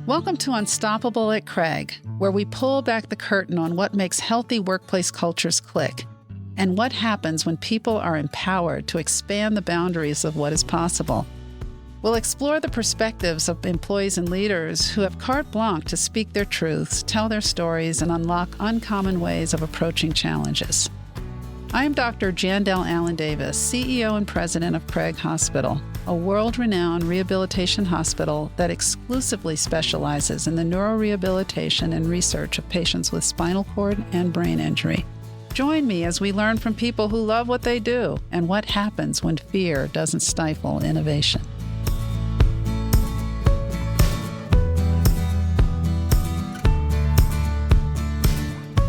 Welcome to Unstoppable at Craig, where we pull back the curtain on what makes healthy workplace cultures click and what happens when people are empowered to expand the boundaries of what is possible. We'll explore the perspectives of employees and leaders who have carte blanche to speak their truths, tell their stories, and unlock uncommon ways of approaching challenges. I am Dr. Jandel Allen Davis, CEO and President of Craig Hospital, a world-renowned rehabilitation hospital that exclusively specializes in the neurorehabilitation and research of patients with spinal cord and brain injury. Join me as we learn from people who love what they do and what happens when fear doesn't stifle innovation.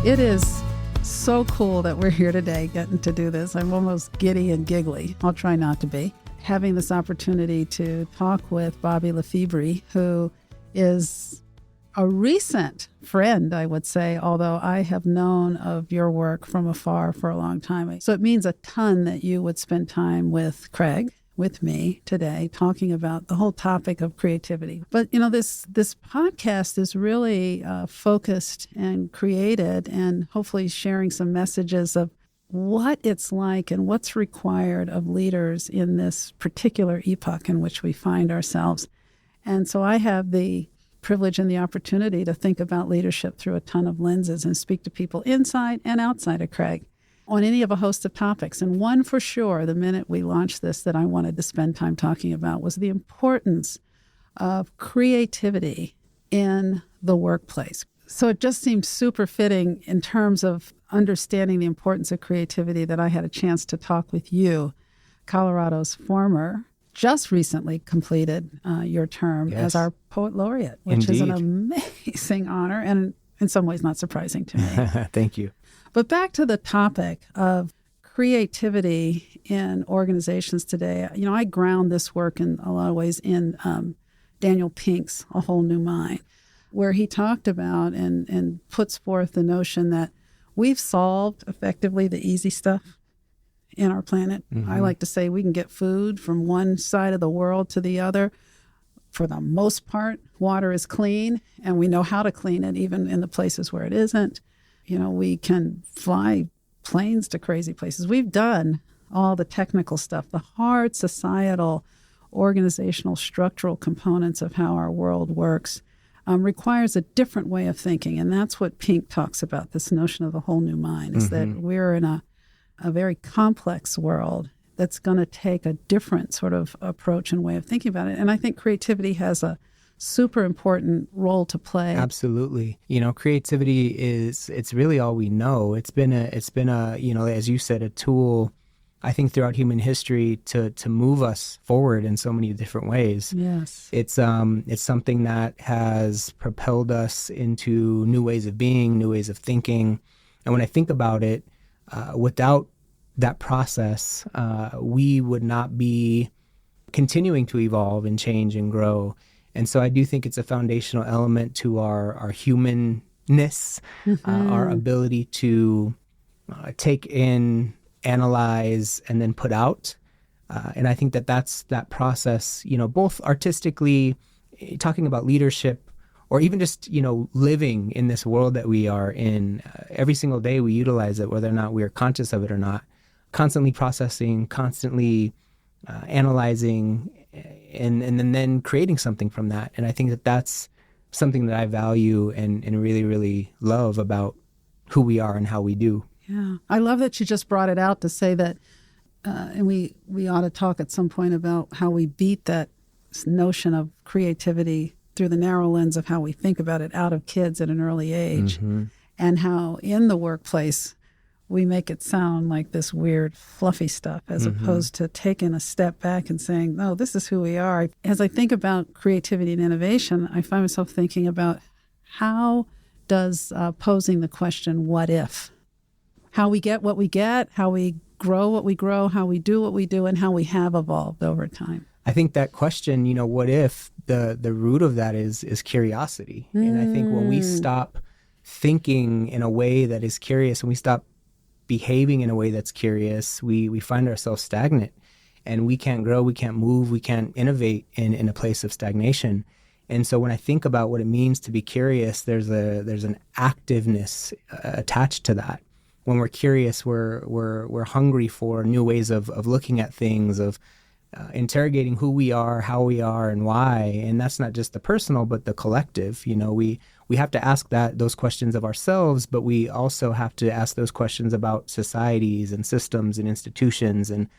It is so cool that we're here today getting to do this. I'm almost giddy and giggly. I'll try not to be. Having this opportunity to talk with Bobby LeFebre, who is a recent friend, I would say, although I have known of your work from afar for a long time. So it means a ton that you would spend time with Craig, with me today, talking about the whole topic of creativity. But, you know, this podcast is really focused and created and hopefully sharing some messages of what it's like and what's required of leaders in this particular epoch in which we find ourselves. And so I have the privilege and the opportunity to think about leadership through a ton of lenses and speak to people inside and outside of Craig on any of a host of topics. And one for sure, the minute we launched this, that I wanted to spend time talking about was the importance of creativity in the workplace. So it just seemed super fitting in terms of understanding the importance of creativity that I had a chance to talk with you, Colorado's former, just recently completed your term as our Poet Laureate, which is an amazing honor and in some ways not surprising to me. Thank you. But back to the topic of creativity in organizations today, you know, I ground this work in a lot of ways in Daniel Pink's A Whole New Mind, where he talked about and puts forth the notion that we've solved effectively the easy stuff in our planet. I like to say we can get food from one side of the world to the other. For the most part, water is clean, and we know how to clean it, even in the places where it isn't. You know, we can fly planes to crazy places. We've done all the technical stuff, the hard societal, organizational, structural components of how our world works. Requires a different way of thinking. And that's what Pink talks about, this notion of the whole new mind, is that we're in a very complex world that's going to take a different sort of approach and way of thinking about it. And I think creativity has a super important role to play. Absolutely. You know, creativity it's really all we know. It's been a, you know, as you said, a tool, I think, throughout human history to move us forward in so many different ways. Yes. It's something that has propelled us into new ways of being, new ways of thinking. And when I think about it, without that process, we would not be continuing to evolve and change and grow. And so I do think it's a foundational element to our humanness, our ability to take in, analyze, and then put out. And I think that's that process, you know, both artistically, talking about leadership, or even just, you know, living in this world that we are in. Every single day we utilize it, whether or not we are conscious of it or not, constantly processing, constantly analyzing, and then creating something from that. And I think that's something that I value and really, really love about who we are and how we do. Yeah. I love that you just brought it out to say that, and we ought to talk at some point about how we beat that notion of creativity through the narrow lens of how we think about it out of kids at an early age, and how in the workplace we make it sound like this weird, fluffy stuff, as opposed to taking a step back and saying, no, this is who we are. As I think about creativity and innovation, I find myself thinking about how does posing the question, what if? How we get what we get, how we grow what we grow, how we do what we do, and how we have evolved over time. I think that question, you know, what if, the root of that is curiosity. And I think when we stop thinking in a way that is curious and we stop behaving in a way that's curious, we find ourselves stagnant, and we can't grow, we can't move, we can't innovate in a place of stagnation. And so when I think about what it means to be curious, there's an activeness attached to that. When we're curious, we're hungry for new ways of looking at things, of interrogating who we are, how we are, and why. And that's not just the personal, but the collective. We have to ask those questions of ourselves, but we also have to ask those questions about societies and systems and institutions and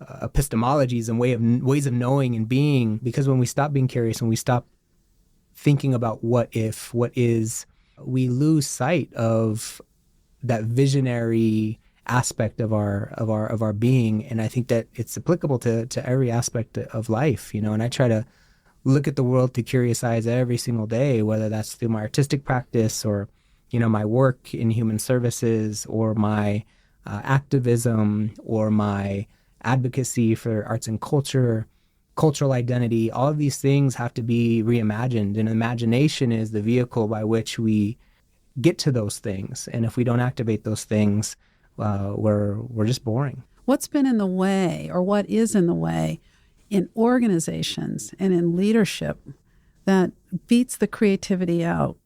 epistemologies and ways of knowing and being. Because when we stop being curious and we stop thinking about what if, what is, we lose sight of that visionary aspect of our being. And I think that it's applicable to every aspect of life, and I try to look at the world through curious eyes every single day, whether that's through my artistic practice or, my work in human services or my activism or my advocacy for arts and culture, cultural identity. All of these things have to be reimagined, and imagination is the vehicle by which we get to those things. And if we don't activate those things, we're just boring. What's been in the way, or what is in the way in organizations and in leadership that beats the creativity out?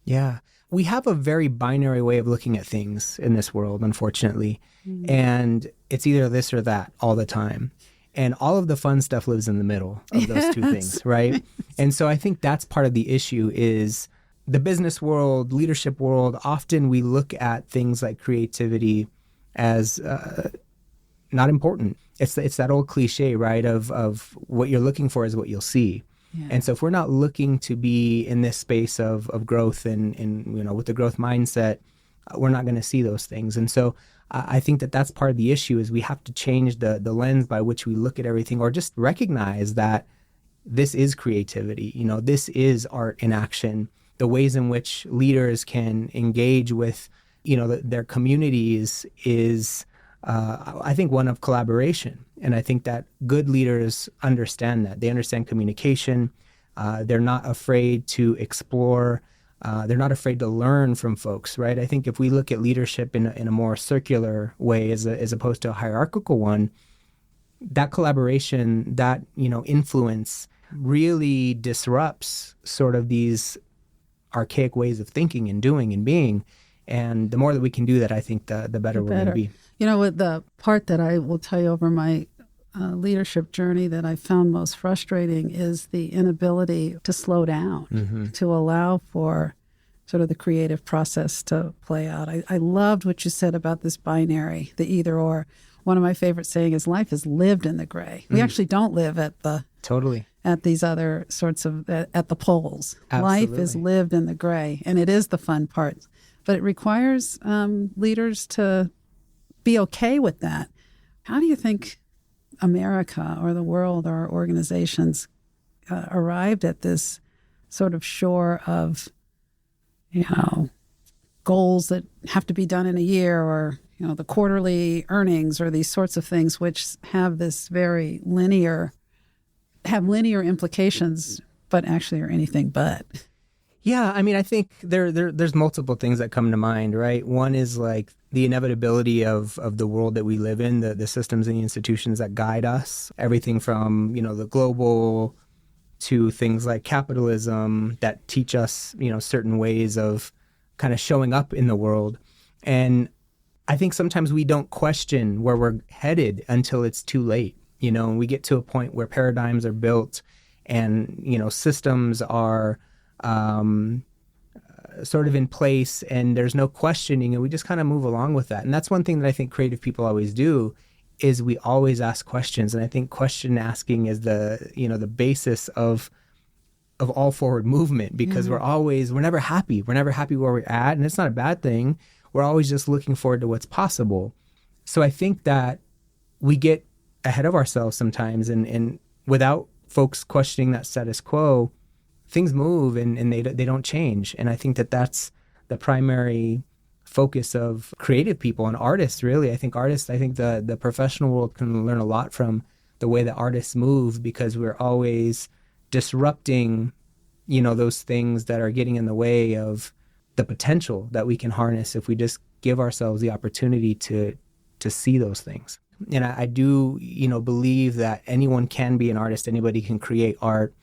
Yeah. We have a very binary way of looking at things in this world, unfortunately. Mm-hmm. And it's either this or that all the time. And all of the fun stuff lives in the middle of those two things, right? And so I think that's part of the issue is the business world, leadership world. Often we look at things like creativity as not important. It's that old cliche, right? Of what you're looking for is what you'll see. Yeah. And so if we're not looking to be in this space of growth and with the growth mindset, we're not going to see those things. And so I think that's part of the issue is we have to change the lens by which we look at everything, or just recognize that this is creativity. This is art in action. The ways in which leaders can engage with, their communities is, I think, one of collaboration. And I think that good leaders understand that. They understand communication. They're not afraid to explore. They're not afraid to learn from folks, right? I think if we look at leadership in a more circular way as opposed to a hierarchical one, that collaboration, that, influence really disrupts sort of these archaic ways of thinking and doing and being. And the more that we can do that, I think the better we're going to be. The part that I will tell you over my leadership journey that I found most frustrating is the inability to slow down, mm-hmm. to allow for sort of the creative process to play out. I loved what you said about this binary, the either or. One of my favorite saying is life is lived in the gray. We actually don't live at these other sorts of, at the poles. Absolutely. Life is lived in the gray, and it is the fun part. But it requires leaders to be okay with that. How do you think America or the world or organizations arrived at this sort of shore of, goals that have to be done in a year, or, the quarterly earnings, or these sorts of things which have this very linear implications, but actually are anything but? Yeah, I think there's multiple things that come to mind, right? One is like the inevitability of the world that we live in, the systems and the institutions that guide us, everything from, the global to things like capitalism that teach us, certain ways of kind of showing up in the world. And I think sometimes we don't question where we're headed until it's too late, and we get to a point where paradigms are built and, systems are sort of in place and there's no questioning, and we just kind of move along with that. And that's one thing that I think creative people always do is we always ask questions. And I think question asking is the basis of all forward movement, because mm-hmm. we're never happy. We're never happy where we're at. And it's not a bad thing. We're always just looking forward to what's possible. So I think that we get ahead of ourselves sometimes, and without folks questioning that status quo, things move and they don't change. And I think that's the primary focus of creative people and artists, really. I think the professional world can learn a lot from the way that artists move, because we're always disrupting, those things that are getting in the way of the potential that we can harness if we just give ourselves the opportunity to see those things. And I do, believe that anyone can be an artist, anybody can create art,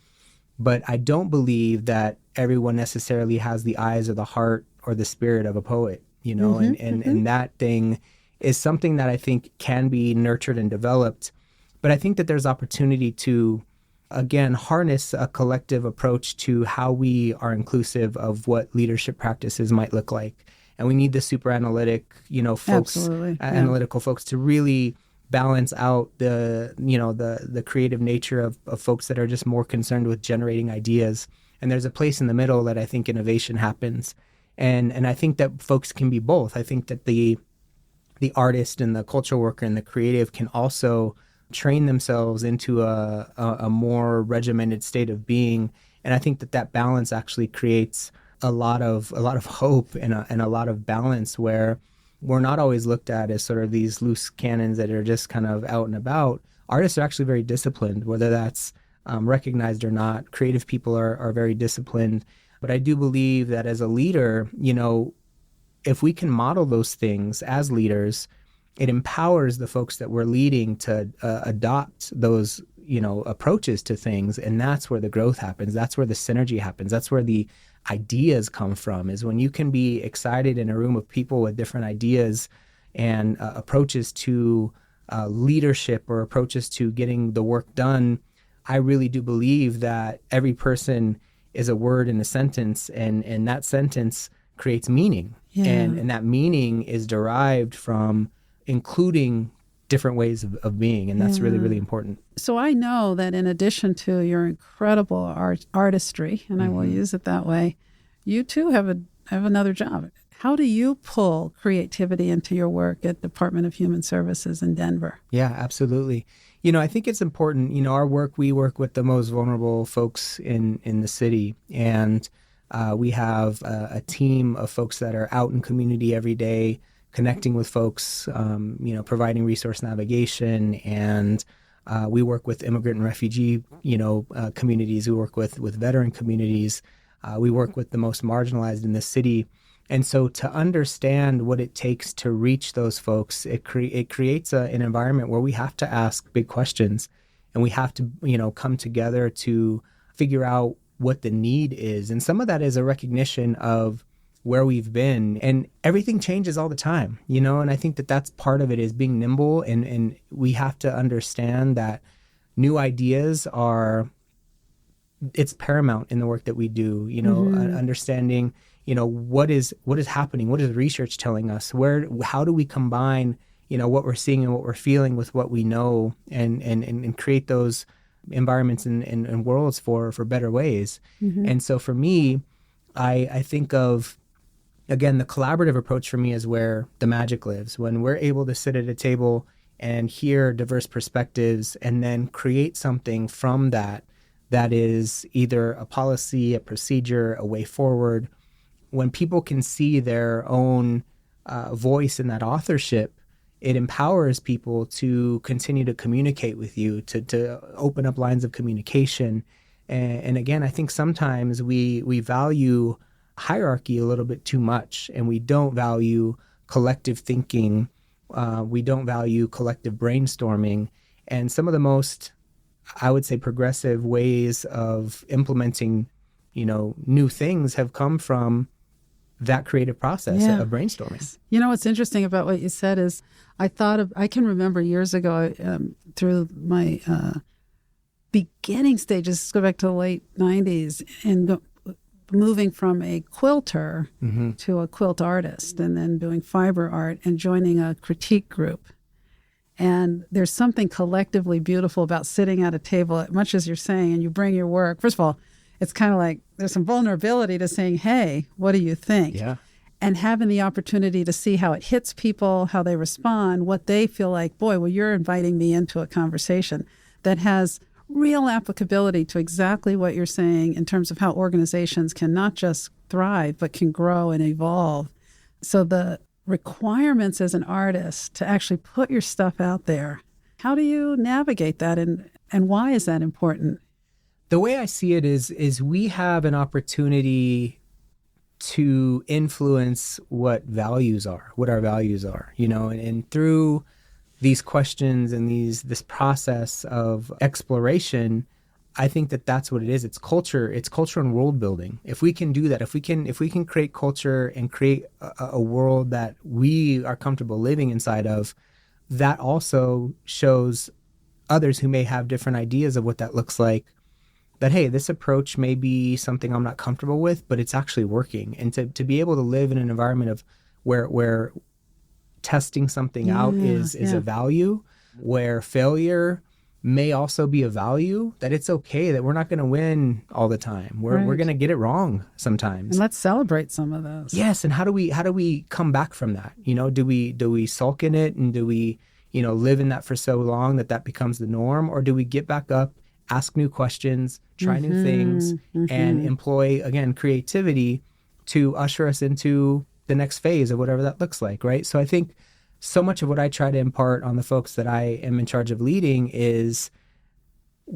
But I don't believe that everyone necessarily has the eyes or the heart or the spirit of a poet, and that thing is something that I think can be nurtured and developed. But I think that there's opportunity to, again, harness a collective approach to how we are inclusive of what leadership practices might look like. And we need the super analytic, folks, Absolutely. Yeah. analytical folks to really balance out the creative nature of folks that are just more concerned with generating ideas. And there's a place in the middle that I think innovation happens. And I think that folks can be both. I think that the artist and the cultural worker and the creative can also train themselves into a more regimented state of being. And I think that balance actually creates a lot of hope and a lot of balance, where we're not always looked at as sort of these loose cannons that are just kind of out and about. Artists are actually very disciplined, whether that's recognized or not. Creative people are very disciplined. But I do believe that as a leader, if we can model those things as leaders, it empowers the folks that we're leading to adopt those, approaches to things. And that's where the growth happens. That's where the synergy happens. That's where the ideas come from, is when you can be excited in a room of people with different ideas and approaches to leadership or approaches to getting the work done. I really do believe that every person is a word in a sentence, and that sentence creates meaning. Yeah. And that meaning is derived from including different ways of being. And that's really, really important. So I know that in addition to your incredible artistry, and I will use it that way, you too have another job. How do you pull creativity into your work at Department of Human Services in Denver? Yeah, absolutely. I think it's important, our work, we work with the most vulnerable folks in the city. And we have a team of folks that are out in community every day, connecting with folks, providing resource navigation. And we work with immigrant and refugee, communities. We work with veteran communities. We work with the most marginalized in the city. And so to understand what it takes to reach those folks, it creates an environment where we have to ask big questions, and we have to, come together to figure out what the need is. And some of that is a recognition of where we've been, and everything changes all the time, and I think that that's part of it, is being nimble. And we have to understand that new ideas it's paramount in the work that we do, understanding, what is happening? What is research telling us? How do we combine, what we're seeing and what we're feeling with what we know, and create those environments and worlds for better ways. And so for me, I think of, again, the collaborative approach for me is where the magic lives. When we're able to sit at a table and hear diverse perspectives and then create something from that is either a policy, a procedure, a way forward. When people can see their own voice in that authorship, it empowers people to continue to communicate with you, to open up lines of communication. And again, I think sometimes we value hierarchy a little bit too much, and we don't value collective thinking. We don't value collective brainstorming. And some of the most, I would say, progressive ways of implementing, new things have come from that creative process of brainstorming. What's interesting about what you said is I can remember years ago through my beginning stages, let's go back to the late 90s, and moving from a quilter to a quilt artist, and then doing fiber art and joining a critique group. And there's something collectively beautiful about sitting at a table, much as you're saying, and you bring your work. First of all, it's kind of like there's some vulnerability to saying, hey, what do you think? Yeah. And having the opportunity to see how it hits people, how they respond, what they feel like, boy, well, you're inviting me into a conversation that has real applicability to exactly what you're saying in terms of how organizations can not just thrive, but can grow and evolve. So the requirements as an artist to actually put your stuff out there, how do you navigate that, and why is that important? The way I see it is we have an opportunity to influence what our values are, and through these questions and this process of exploration, I think that that's what it is. It's culture. It's culture and world building. If we can do that, if we can create culture and create a world that we are comfortable living inside of, that also shows others who may have different ideas of what that looks like, that, hey, this approach may be something I'm not comfortable with, but it's actually working. And to be able to live in an environment of where testing something out is a value, where failure may also be a value, that it's okay, that we're not going to win all the time. We're going to get it wrong sometimes. And let's celebrate some of those. Yes. And how do we come back from that? Do we sulk in it, and do we, live in that for so long that becomes the norm? Or do we get back up, ask new questions, try new things, and employ, again, creativity to usher us into the next phase of whatever that looks like, right? So I think so much of what I try to impart on the folks that I am in charge of leading is,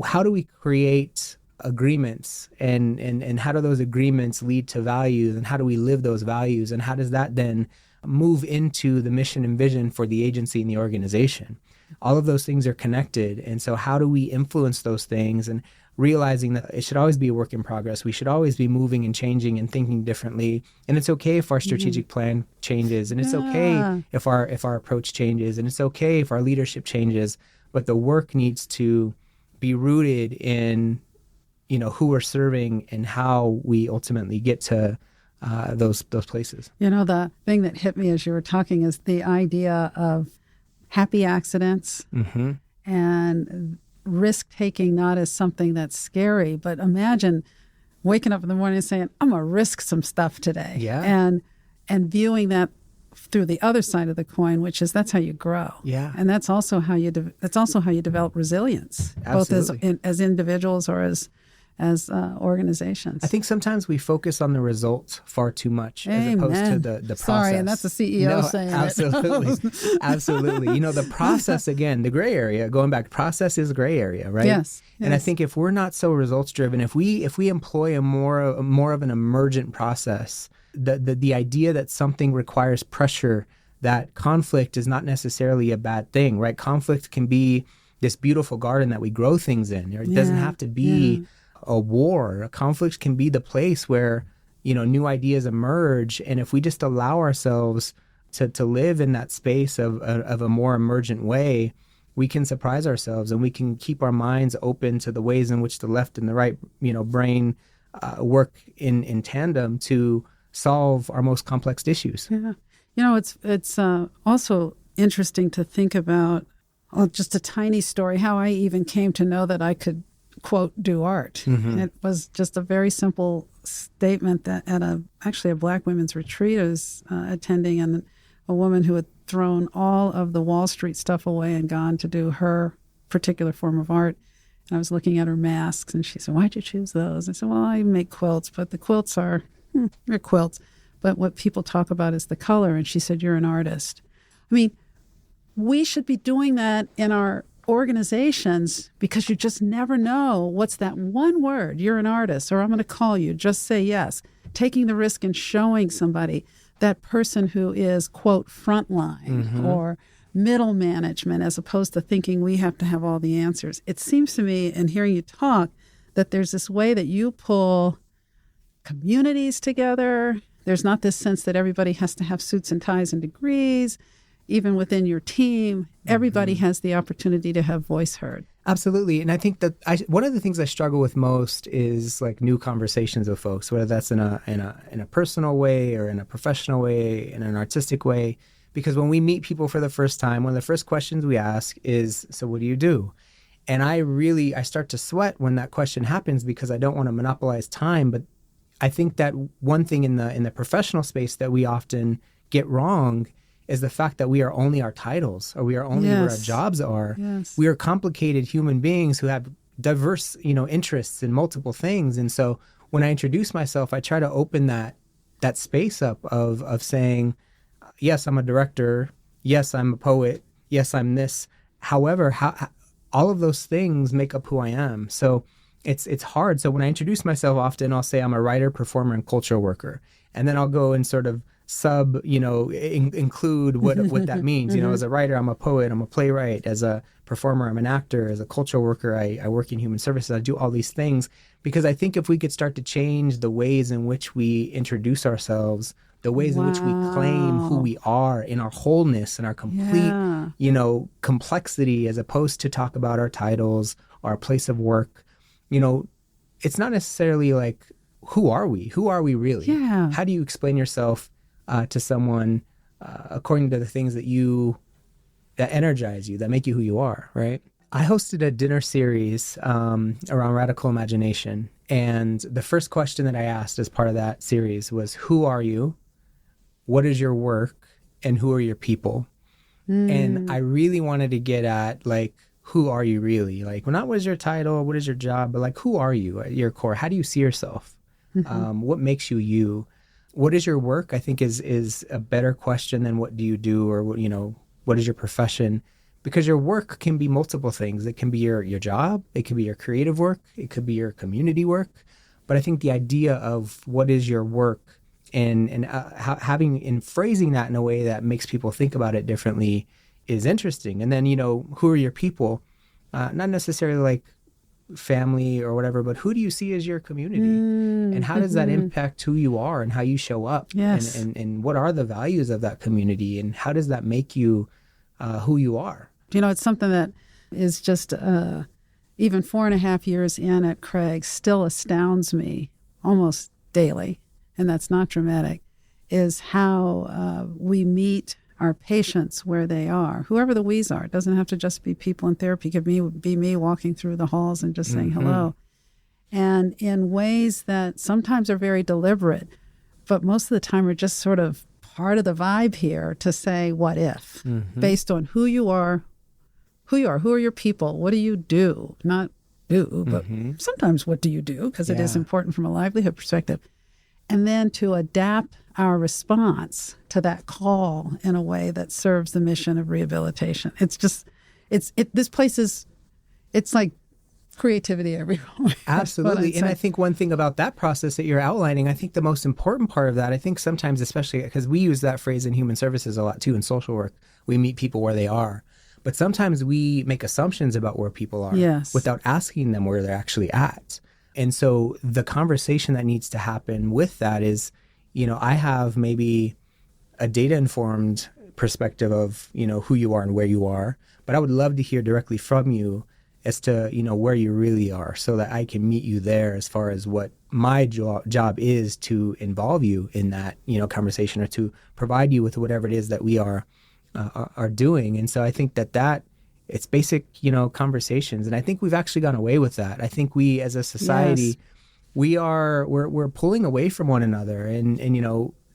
how do we create agreements, and how do those agreements lead to values, and how do we live those values, and how does that then move into the mission and vision for the agency and the organization? All of those things are connected. And so how do we influence those things, and realizing that it should always be a work in progress. We should always be moving and changing and thinking differently. And it's okay if our strategic plan changes, and it's okay if our approach changes, and it's okay if our leadership changes, but the work needs to be rooted in, who we're serving and how we ultimately get to those places. The thing that hit me as you were talking is the idea of happy accidents and risk-taking, not as something that's scary, but imagine waking up in the morning and saying, I'm going to risk some stuff today. Yeah. And viewing that through the other side of the coin, which is, that's how you grow. Yeah. And that's also how you develop resilience, Absolutely. both as individuals or as organizations. I think sometimes we focus on the results far too much, as opposed to the process. Sorry, and that's the CEO saying absolutely. it. Absolutely. The process, again, the gray area, going back, process is gray area, right? Yes. And I think if we're not so results driven, if we employ a more of an emergent process, the idea that something requires pressure, that conflict is not necessarily a bad thing, right? Conflict can be this beautiful garden that we grow things in. It doesn't have to be a war. A conflict can be the place where, new ideas emerge. And if we just allow ourselves to live in that space of a more emergent way, we can surprise ourselves, and we can keep our minds open to the ways in which the left and the right, brain work in tandem to solve our most complex issues. Yeah. It's also interesting to think about, just a tiny story, how I even came to know that I could, quote, do art. And it was just a very simple statement that at a Black women's retreat I was attending, and a woman who had thrown all of the Wall Street stuff away and gone to do her particular form of art. And I was looking at her masks, and she said, "Why'd you choose those?" I said, "Well, I make quilts, but the quilts are, they're quilts. But what people talk about is the color." And she said, "You're an artist." I mean, we should be doing that in our organizations, because you just never know what's that one word. You're an artist, or I'm going to call you, just say yes. Taking the risk and showing somebody, that person who is, quote, frontline or middle management, as opposed to thinking we have to have all the answers. It seems to me, in hearing you talk, that there's this way that you pull communities together. There's not this sense that everybody has to have suits and ties and degrees. Even within your team, everybody has the opportunity to have voice heard. Absolutely. And I think that one of the things I struggle with most is like new conversations with folks, whether that's in a personal way or in a professional way, in an artistic way. Because when we meet people for the first time, one of the first questions we ask is, "So what do you do?" And I start to sweat when that question happens, because I don't want to monopolize time. But I think that one thing in the professional space that we often get wrong is the fact that we are only our titles, or we are only where our jobs are. Yes. We are complicated human beings who have diverse, interests in multiple things. And so when I introduce myself, I try to open that space up of saying, yes, I'm a director. Yes, I'm a poet. Yes, I'm this. However, all of those things make up who I am. So it's hard. So when I introduce myself, often I'll say I'm a writer, performer, and cultural worker. And then I'll go and sort of include what that means. As a writer, I'm a poet, I'm a playwright. As a performer, I'm an actor. As a cultural worker, I work in human services. I do all these things because I think if we could start to change the ways in which we introduce ourselves, the ways in which we claim who we are in our wholeness and our complete, complexity, as opposed to talk about our titles, our place of work, it's not necessarily like, who are we? Who are we really? Yeah. How do you explain yourself to someone according to the things that energize you, that make you who you are, right? I hosted a dinner series around radical imagination. And the first question that I asked as part of that series was, who are you? What is your work? And who are your people? And I really wanted to get at, like, who are you really? Like, not what is your title, what is your job, but like, who are you at your core? How do you see yourself? What makes you you? What is your work? I think is a better question than what do you do, or what is your profession? Because your work can be multiple things. It can be your job. It can be your creative work. It could be your community work. But I think the idea of what is your work and phrasing that in a way that makes people think about it differently is interesting. And then, who are your people? Not necessarily like family or whatever, but who do you see as your community? And how does that impact who you are and how you show up? Yes. And what are the values of that community? And how does that make you who you are? It's something that is just even 4.5 years in at Craig still astounds me almost daily, and that's not dramatic, is how we meet our patients where they are, whoever the we's are. It doesn't have to just be people in therapy. It could be me walking through the halls and just saying hello. And in ways that sometimes are very deliberate, but most of the time are just sort of part of the vibe here to say, what if? Based on who you are, who are your people, what do you do? Not do, but sometimes what do you do? Because it is important from a livelihood perspective. And then to adapt our response to that call in a way that serves the mission of rehabilitation. This place it's like creativity everywhere. Absolutely. And I think one thing about that process that you're outlining, I think the most important part of that, I think sometimes, especially because we use that phrase in human services a lot too, in social work, we meet people where they are. But sometimes we make assumptions about where people are without asking them where they're actually at. And so the conversation that needs to happen with that is, I have maybe a data-informed perspective of, who you are and where you are, but I would love to hear directly from you as to, where you really are, so that I can meet you there as far as what my job is to involve you in that, conversation, or to provide you with whatever it is that we are doing. And so I think that it's basic, conversations. And I think we've actually gone away with that. I think we as a society, we're pulling away from one another. And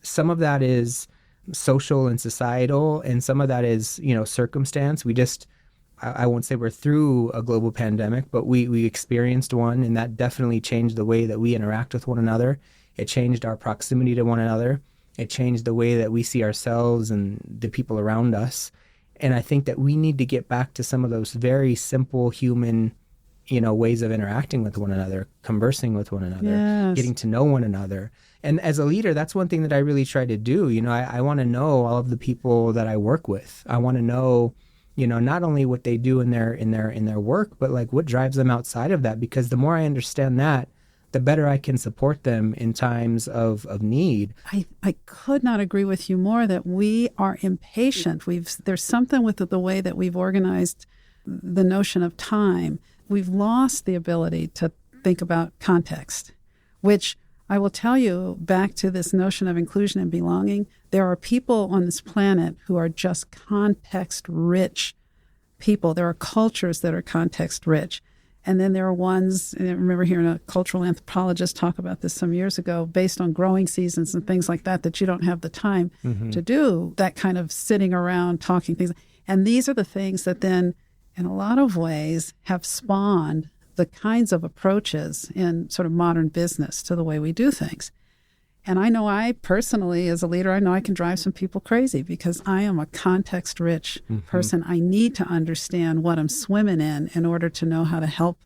some of that is social and societal, and some of that is, circumstance. I won't say we're through a global pandemic, but we experienced one, and that definitely changed the way that we interact with one another. It changed our proximity to one another. It changed the way that we see ourselves and the people around us. And I think that we need to get back to some of those very simple human, ways of interacting with one another, conversing with one another, getting to know one another. And as a leader, that's one thing that I really try to do. I want to know all of the people that I work with. I want to know, not only what they do in their work, but like what drives them outside of that. Because the more I understand that, the better I can support them in times of need. I could not agree with you more that we are impatient. There's something with the way that we've organized the notion of time. We've lost the ability to think about context, which I will tell you, back to this notion of inclusion and belonging, there are people on this planet who are just context-rich people. There are cultures that are context-rich. And then there are ones, and I remember hearing a cultural anthropologist talk about this some years ago, based on growing seasons and things like that you don't have the time to do that kind of sitting around talking things. And these are the things that then, in a lot of ways, have spawned the kinds of approaches in sort of modern business to the way we do things. And I know I personally, as a leader, I know I can drive some people crazy because I am a context-rich person. I need to understand what I'm swimming in order to know how to help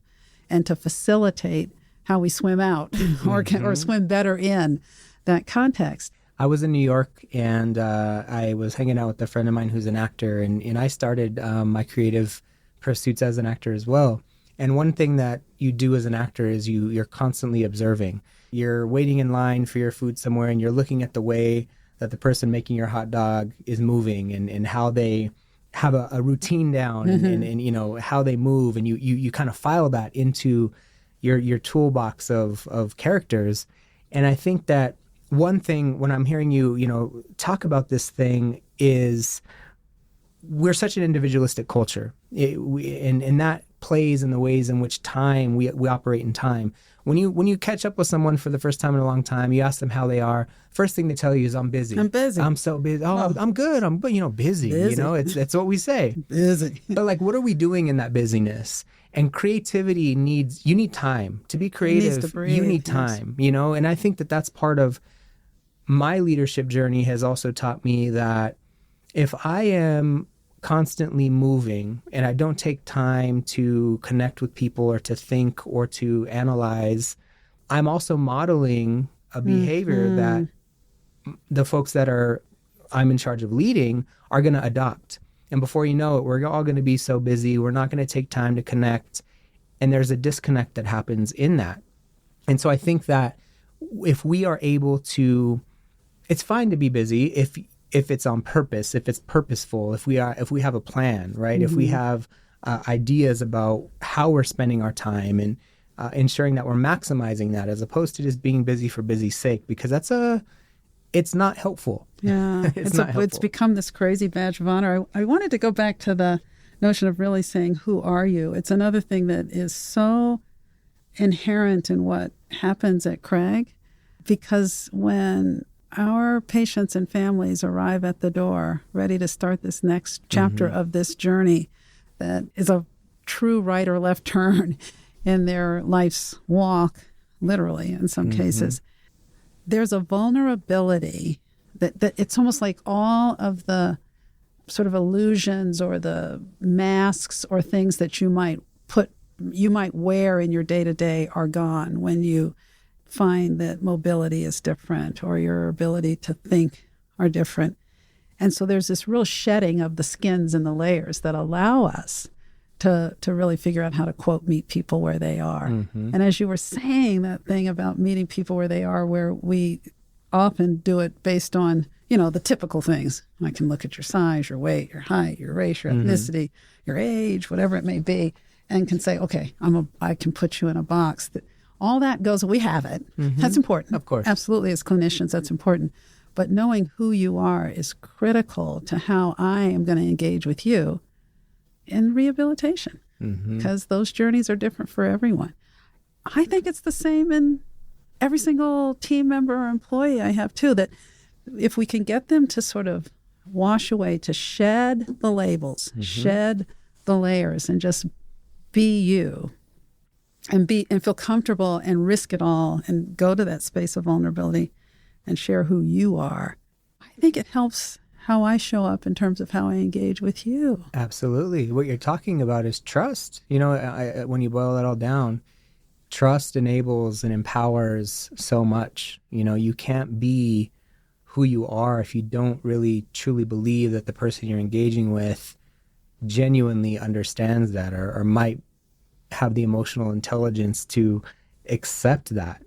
and to facilitate how we swim out or swim better in that context. I was in New York, and I was hanging out with a friend of mine who's an actor, and I started my creative pursuits as an actor as well. And one thing that you do as an actor is you're constantly observing. You're waiting in line for your food somewhere, and you're looking at the way that the person making your hot dog is moving, and how they have a routine down, and you know how they move, and you kind of file that into your toolbox of characters. And I think that one thing when I'm hearing you talk about this thing is we're such an individualistic culture, and that plays in the ways in which time we operate in time. When you catch up with someone for the first time in a long time, you ask them how they are. First thing they tell you is, "I'm busy. I'm busy. I'm so busy. Oh, I'm good. I'm busy. Busy. It's what we say. Busy. But like, what are we doing in that busyness? And creativity you need time to be creative. To breathe, you need time, And I think that that's part of my leadership journey. Has also taught me that if I am constantly moving and I don't take time to connect with people or to think or to analyze, I'm also modeling a behavior that the folks that I'm in charge of leading are going to adopt. And before you know it, we're all going to be so busy, we're not going to take time to connect. And there's a disconnect that happens in that. And so I think that if we are able to, it's fine to be busy if it's on purpose, if it's purposeful, if we have a plan, right? If we have ideas about how we're spending our time, and ensuring that we're maximizing that, as opposed to just being busy for busy's sake, because it's not helpful. Yeah, it's become this crazy badge of honor. I wanted to go back to the notion of really saying, who are you? It's another thing that is so inherent in what happens at Craig, because when our patients and families arrive at the door ready to start this next chapter of this journey that is a true right or left turn in their life's walk, literally in some cases, there's a vulnerability that it's almost like all of the sort of illusions or the masks or things that you might wear in your day-to-day are gone when you find that mobility is different or your ability to think are different. And so there's this real shedding of the skins and the layers that allow us to really figure out how to, quote, meet people where they are. And as you were saying that thing about meeting people where they are, where we often do it based on, the typical things. I can look at your size, your weight, your height, your race, your ethnicity, your age, whatever it may be, and can say, okay, I can put you in a box. All that goes, we have it. That's important. Of course. Absolutely, as clinicians, that's important. But knowing who you are is critical to how I am going to engage with you in rehabilitation, because those journeys are different for everyone. I think it's the same in every single team member or employee I have too, that if we can get them to sort of wash away, to shed the labels, shed the layers, and just be you, and feel comfortable and risk it all and go to that space of vulnerability and share who you are, I think it helps how I show up in terms of how I engage with you. Absolutely. What you're talking about is trust. When you boil it all down, trust enables and empowers so much. You can't be who you are if you don't really truly believe that the person you're engaging with genuinely understands that or might have the emotional intelligence to accept that.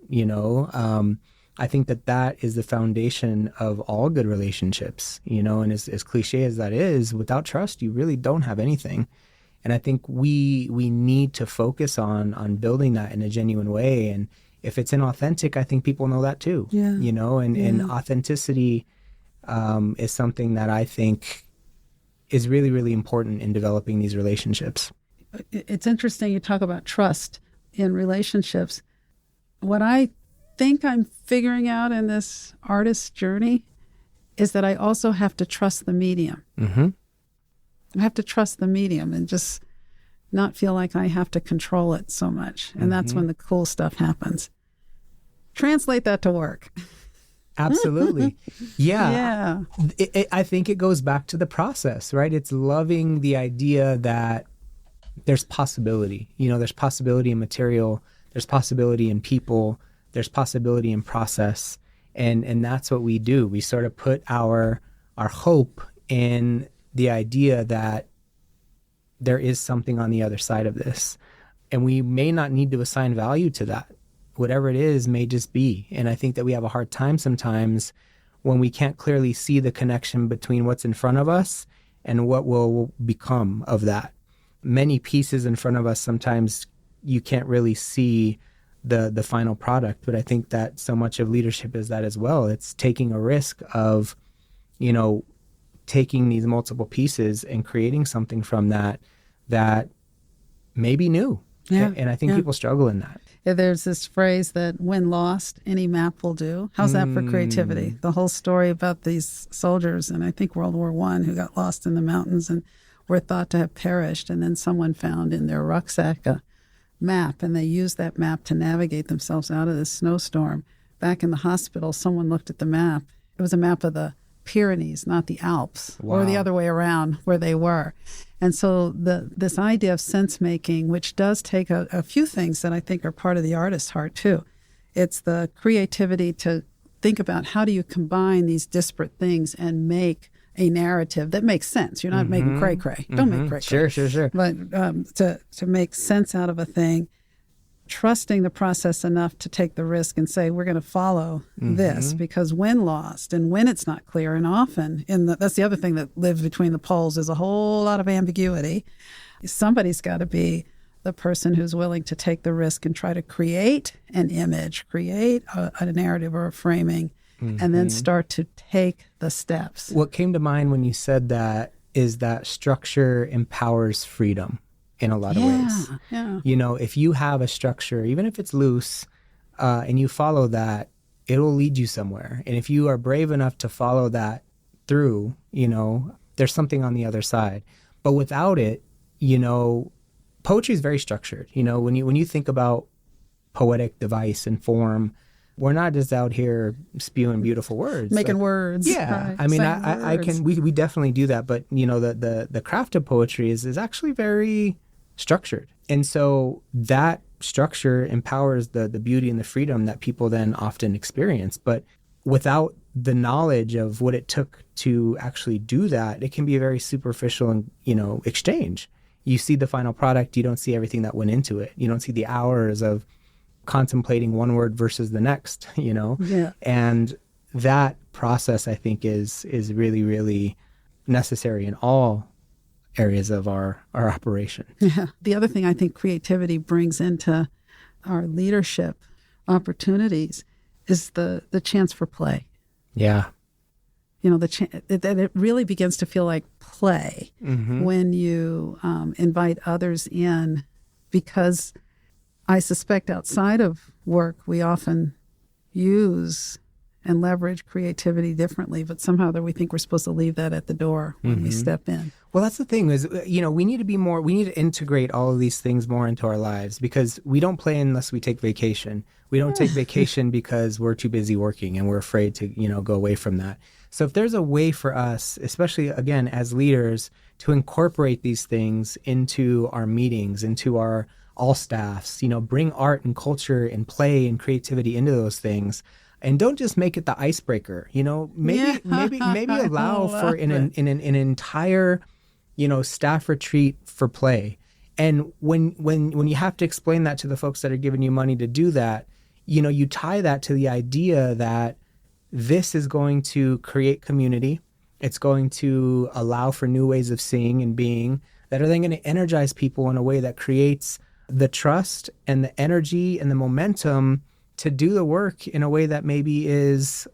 I think that is the foundation of all good relationships, and as cliche as that is, without trust, you really don't have anything. And I think we need to focus on building that in a genuine way. And if it's inauthentic, I think people know that too. Yeah. And authenticity is something that I think is really, really important in developing these relationships. It's interesting you talk about trust in relationships. What I think I'm figuring out in this artist's journey is that I also have to trust the medium. I have to trust the medium and just not feel like I have to control it so much. And that's when the cool stuff happens. Translate that to work. Absolutely. Yeah. I think it goes back to the process, right? It's loving the idea that there's possibility. There's possibility in material, there's possibility in people, there's possibility in process. And that's what we do. We sort of put our hope in the idea that there is something on the other side of this. And we may not need to assign value to that. Whatever it is may just be. And I think that we have a hard time sometimes when we can't clearly see the connection between what's in front of us and what will become of that. Many pieces in front of us, sometimes you can't really see the final product. But I think that so much of leadership is that as well. It's taking a risk of, taking these multiple pieces and creating something from that may be new. Yeah. And I think people struggle in that. Yeah, there's this phrase that when lost, any map will do. How's that for creativity? The whole story about these soldiers, and I think World War I, who got lost in the mountains and were thought to have perished. And then someone found in their rucksack a map, and they used that map to navigate themselves out of this snowstorm. Back in the hospital, someone looked at the map. It was a map of the Pyrenees, not the Alps, or the other way around where they were. And so this idea of sense making, which does take a few things that I think are part of the artist's heart too. It's the creativity to think about how do you combine these disparate things and make a narrative that makes sense. You're not making cray-cray. Don't make cray-cray. Sure. But to make sense out of a thing, trusting the process enough to take the risk and say, we're going to follow this, because when lost and when it's not clear, and often that's the other thing that lives between the poles, is a whole lot of ambiguity. Somebody's got to be the person who's willing to take the risk and try to create an image, create a narrative or a framing, and then start to take the steps. What came to mind when you said that is that structure empowers freedom in a lot of ways. Yeah. If you have a structure, even if it's loose, and you follow that, it will lead you somewhere. And if you are brave enough to follow that through, there's something on the other side. But without it, poetry is very structured. When you think about poetic device and form, we're not just out here spewing beautiful words, making words. Yeah, right. I mean, I can. We definitely do that. But the craft of poetry is actually very structured, and so that structure empowers the beauty and the freedom that people then often experience. But without the knowledge of what it took to actually do that, it can be a very superficial and exchange. You see the final product, you don't see everything that went into it. You don't see the hours of contemplating one word versus the next, Yeah. And that process, I think, is really, really necessary in all areas of our operation. Yeah. The other thing I think creativity brings into our leadership opportunities is the chance for play. Yeah. That it really begins to feel like play when you invite others in, because I suspect outside of work, we often use and leverage creativity differently, but somehow we think we're supposed to leave that at the door when we step in. Well, that's the thing is, we need to integrate all of these things more into our lives, because we don't play unless we take vacation. We don't take vacation because we're too busy working and we're afraid to, go away from that. So if there's a way for us, especially again, as leaders, to incorporate these things into our meetings, into our all staffs, bring art and culture and play and creativity into those things, and don't just make it the icebreaker. Maybe allow for an entire, staff retreat for play. And when you have to explain that to the folks that are giving you money to do that, you tie that to the idea that this is going to create community. It's going to allow for new ways of seeing and being that are then going to energize people in a way that creates the trust and the energy and the momentum to do the work in a way that maybe is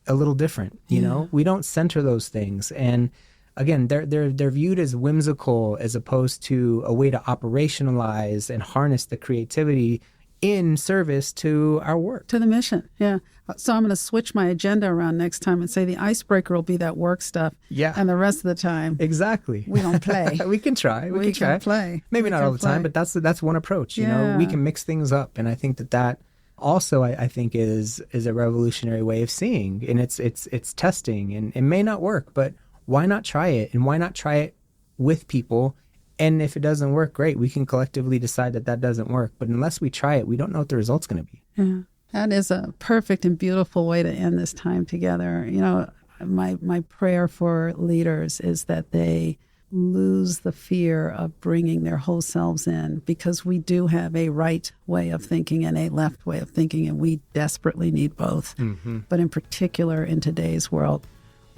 a little different. We don't center those things. And again, they're viewed as whimsical as opposed to a way to operationalize and harness the creativity in service to our work. To the mission, yeah. So I'm going to switch my agenda around next time and say the icebreaker will be that work stuff. Yeah. And the rest of the time, exactly, we don't play. We can try. We can play. Maybe not all the time, but that's one approach. We can mix things up, and I think that also I think is a revolutionary way of seeing, and it's testing, and it may not work, but why not try it? And why not try it with people? And if it doesn't work, great. We can collectively decide that doesn't work. But unless we try it, we don't know what the result's going to be. Yeah. That is a perfect and beautiful way to end this time together. You know, my prayer for leaders is that they lose the fear of bringing their whole selves in, because we do have a right way of thinking and a left way of thinking, and we desperately need both. Mm-hmm. But in particular, in today's world,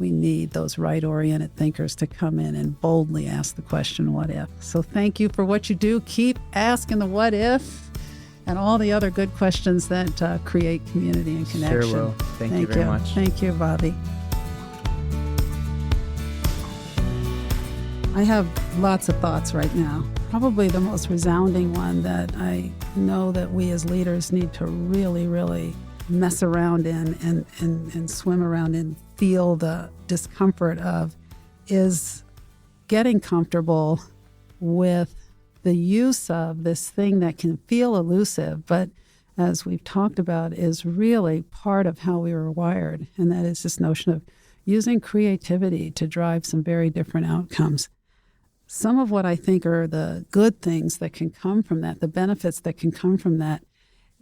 we need those right-oriented thinkers to come in and boldly ask the question, what if? So thank you for what you do. Keep asking the what if and all the other good questions that create community and connection. Sure will. Thank you very much. Thank you, Bobby. I have lots of thoughts right now. Probably the most resounding one that I know that we as leaders need to really, really mess around in and swim around in, feel the discomfort of, is getting comfortable with the use of this thing that can feel elusive, but as we've talked about, is really part of how we were wired. And that is this notion of using creativity to drive some very different outcomes. Some of what I think are the good things that can come from that, the benefits that can come from that,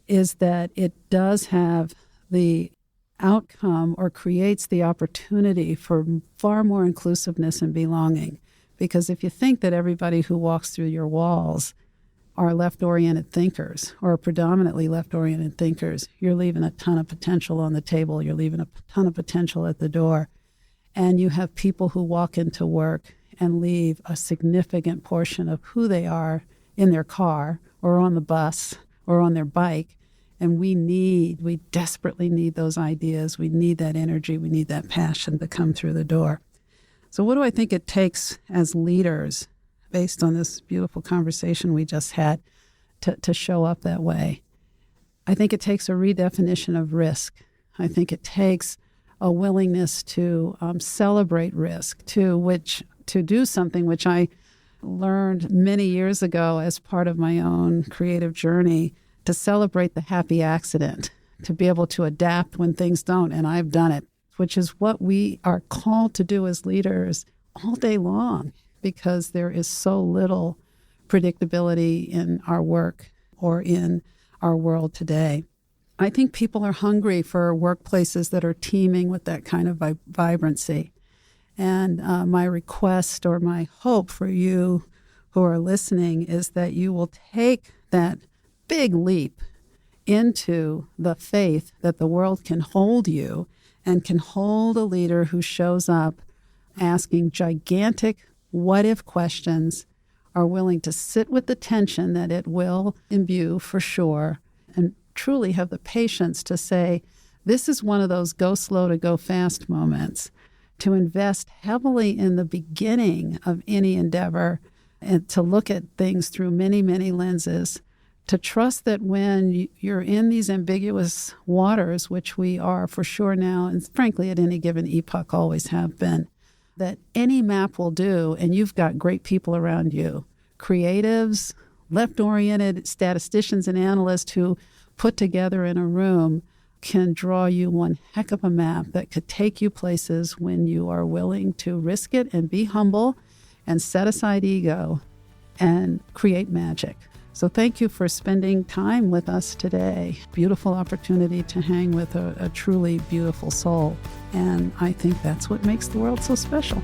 is that it does have the outcome or creates the opportunity for far more inclusiveness and belonging. Because if you think that everybody who walks through your walls are left-oriented thinkers or predominantly left-oriented thinkers, you're leaving a ton of potential on the table. You're leaving a ton of potential at the door. And you have people who walk into work and leave a significant portion of who they are in their car or on the bus or on their bike. And we desperately need those ideas. We need that energy. We need that passion to come through the door. So what do I think it takes as leaders, based on this beautiful conversation we just had, to show up that way? I think it takes a redefinition of risk. I think it takes a willingness to celebrate risk, to do something which I learned many years ago as part of my own creative journey, to celebrate the happy accident, to be able to adapt when things don't, and I've done it, which is what we are called to do as leaders all day long, because there is so little predictability in our work or in our world today. I think people are hungry for workplaces that are teeming with that kind of vibrancy. And my request or my hope for you who are listening is that you will take that big leap into the faith that the world can hold you and can hold a leader who shows up asking gigantic what-if questions, are willing to sit with the tension that it will imbue for sure, and truly have the patience to say, this is one of those go slow to go fast moments, to invest heavily in the beginning of any endeavor and to look at things through many, many lenses, to trust that when you're in these ambiguous waters, which we are for sure now, and frankly at any given epoch always have been, that any map will do, and you've got great people around you, creatives, left-oriented statisticians and analysts who put together in a room can draw you one heck of a map that could take you places when you are willing to risk it and be humble and set aside ego and create magic. So thank you for spending time with us today. Beautiful opportunity to hang with a truly beautiful soul. And I think that's what makes the world so special.